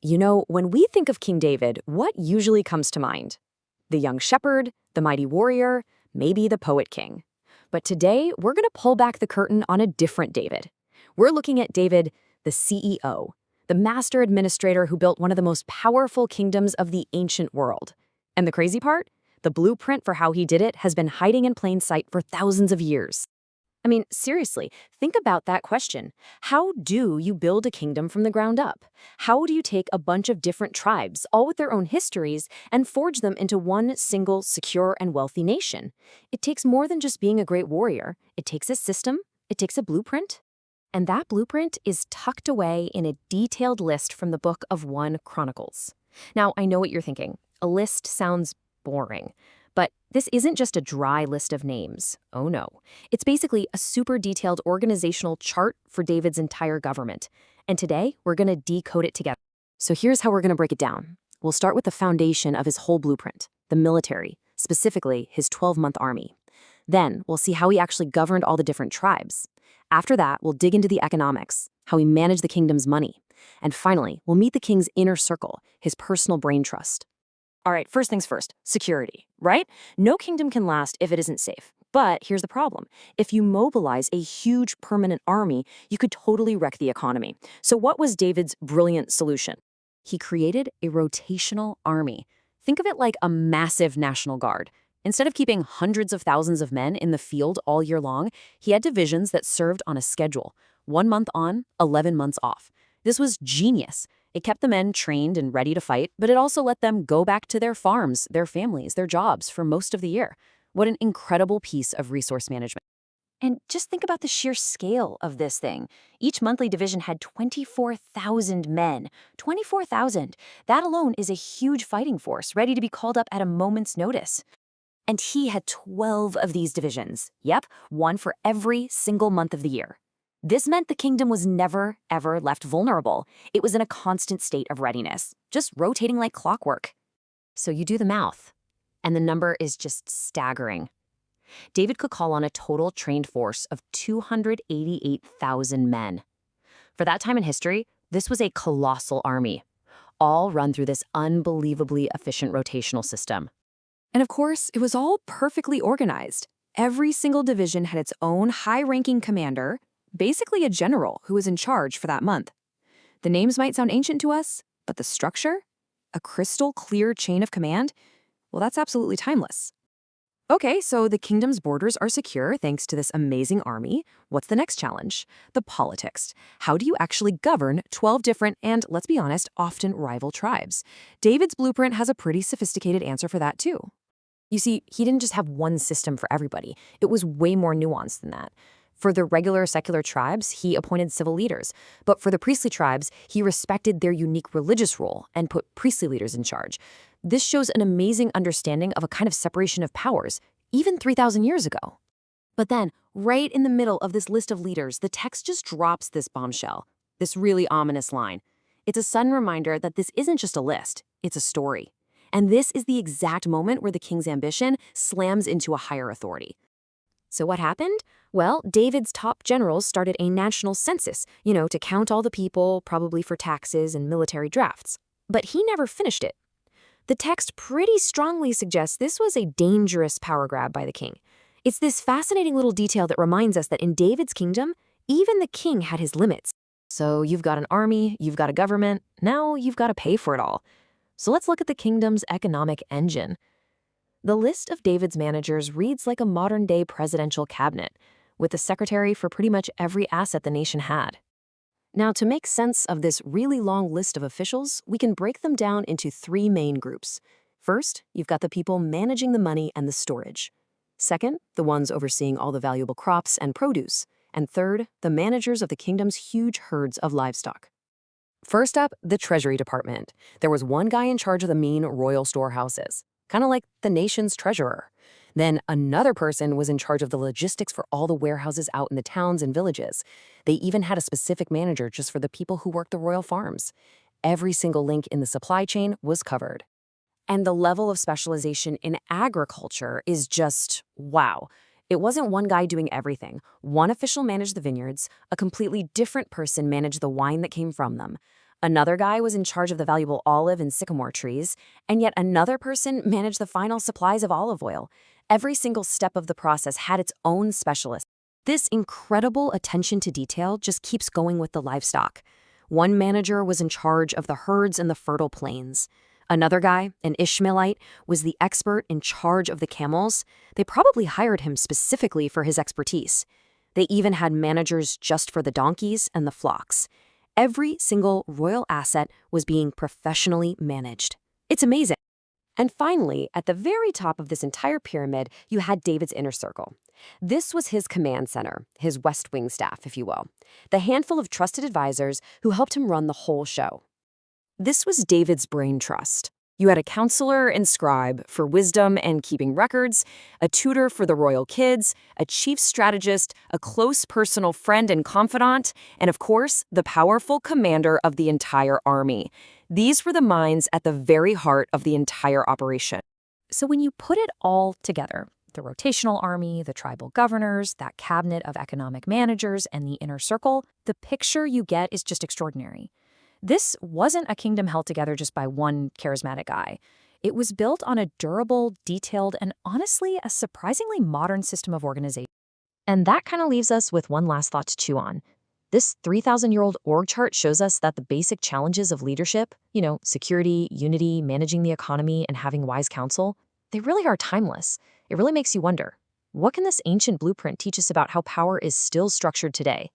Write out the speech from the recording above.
When we think of King David, what usually comes to mind? The young shepherd, the mighty warrior, maybe the poet king. But today, we're going to pull back the curtain on a different David. We're looking at David, the CEO, the master administrator who built one of the most powerful kingdoms of the ancient world. And the crazy part? The blueprint for how he did it has been hiding in plain sight for thousands of years. I mean, seriously, think about that question. How do you build a kingdom from the ground up? How do you take a bunch of different tribes, all with their own histories, and forge them into one single, secure, and wealthy nation? It takes more than just being a great warrior. It takes a system. It takes a blueprint. And that blueprint is tucked away in a detailed list from the book of 1 Chronicles. Now, I know what you're thinking. A list sounds boring. But this isn't just a dry list of names. Oh no. It's basically a super detailed organizational chart for David's entire government. And today, we're going to decode it together. So here's how we're going to break it down. We'll start with the foundation of his whole blueprint, the military, specifically his 12-month army. Then, we'll see how he actually governed all the different tribes. After that, we'll dig into the economics, how he managed the kingdom's money. And finally, we'll meet the king's inner circle, his personal brain trust. All right, first things first, security, right? No kingdom can last if it isn't safe. But here's the problem. If you mobilize a huge permanent army, you could totally wreck the economy. So what was David's brilliant solution? He created a rotational army. Think of it like a massive National Guard. Instead of keeping hundreds of thousands of men in the field all year long, he had divisions that served on a schedule. 1 month on, 11 months off. This was genius. It kept the men trained and ready to fight, but it also let them go back to their farms, their families, their jobs for most of the year. What an incredible piece of resource management. And just think about the sheer scale of this thing. Each monthly division had 24,000 men. 24,000. That alone is a huge fighting force, ready to be called up at a moment's notice. And he had 12 of these divisions. Yep, one for every single month of the year. This meant the kingdom was never, ever left vulnerable. It was in a constant state of readiness, just rotating like clockwork. So you do the math, and the number is just staggering. David could call on a total trained force of 288,000 men. For that time in history, this was a colossal army, all run through this unbelievably efficient rotational system. And of course, it was all perfectly organized. Every single division had its own high-ranking commander, basically a general who was in charge for that month. The names might sound ancient to us, but the structure, a crystal clear chain of command, well, that's absolutely timeless. Okay, so the kingdom's borders are secure thanks to this amazing army. What's the next challenge? The politics. How do you actually govern 12 different and, let's be honest, often rival tribes? David's blueprint has a pretty sophisticated answer for that too. You see, he didn't just have one system for everybody. It was way more nuanced than that. For the regular secular tribes, he appointed civil leaders. But for the priestly tribes, he respected their unique religious role and put priestly leaders in charge. This shows an amazing understanding of a kind of separation of powers, even 3,000 years ago. But then, right in the middle of this list of leaders, the text just drops this bombshell, this really ominous line. It's a sudden reminder that this isn't just a list, it's a story. And this is the exact moment where the king's ambition slams into a higher authority. So what happened? Well, David's top generals started a national census, to count all the people, probably for taxes and military drafts. But he never finished it. The text pretty strongly suggests this was a dangerous power grab by the king. It's this fascinating little detail that reminds us that in David's kingdom, even the king had his limits. So you've got an army, you've got a government, now you've got to pay for it all. So let's look at the kingdom's economic engine. The list of David's managers reads like a modern-day presidential cabinet, with a secretary for pretty much every asset the nation had. Now, to make sense of this really long list of officials, we can break them down into 3 main groups. First, you've got the people managing the money and the storage. Second, the ones overseeing all the valuable crops and produce. And third, the managers of the kingdom's huge herds of livestock. First up, the Treasury Department. There was one guy in charge of the mean royal storehouses, kind of like the nation's treasurer. Then another person was in charge of the logistics for all the warehouses out in the towns and villages. They even had a specific manager just for the people who worked the royal farms. Every single link in the supply chain was covered. And the level of specialization in agriculture is just wow. It wasn't one guy doing everything. One official managed the vineyards, a completely different person managed the wine that came from them. Another guy was in charge of the valuable olive and sycamore trees, and yet another person managed the final supplies of olive oil. Every single step of the process had its own specialist. This incredible attention to detail just keeps going with the livestock. One manager was in charge of the herds in the fertile plains. Another guy, an Ishmaelite, was the expert in charge of the camels. They probably hired him specifically for his expertise. They even had managers just for the donkeys and the flocks. Every single royal asset was being professionally managed. It's amazing. And finally, at the very top of this entire pyramid, you had David's inner circle. This was his command center, his West Wing staff, if you will, the handful of trusted advisors who helped him run the whole show. This was David's brain trust. You had a counselor and scribe for wisdom and keeping records, a tutor for the royal kids, a chief strategist, a close personal friend and confidant, and of course, the powerful commander of the entire army. These were the minds at the very heart of the entire operation. So when you put it all together, the rotational army, the tribal governors, that cabinet of economic managers, and the inner circle, the picture you get is just extraordinary. This wasn't a kingdom held together just by one charismatic guy. It was built on a durable, detailed, and honestly, a surprisingly modern system of organization. And that kind of leaves us with one last thought to chew on. This 3,000-year-old org chart shows us that the basic challenges of leadership, security, unity, managing the economy, and having wise counsel, they really are timeless. It really makes you wonder, what can this ancient blueprint teach us about how power is still structured today?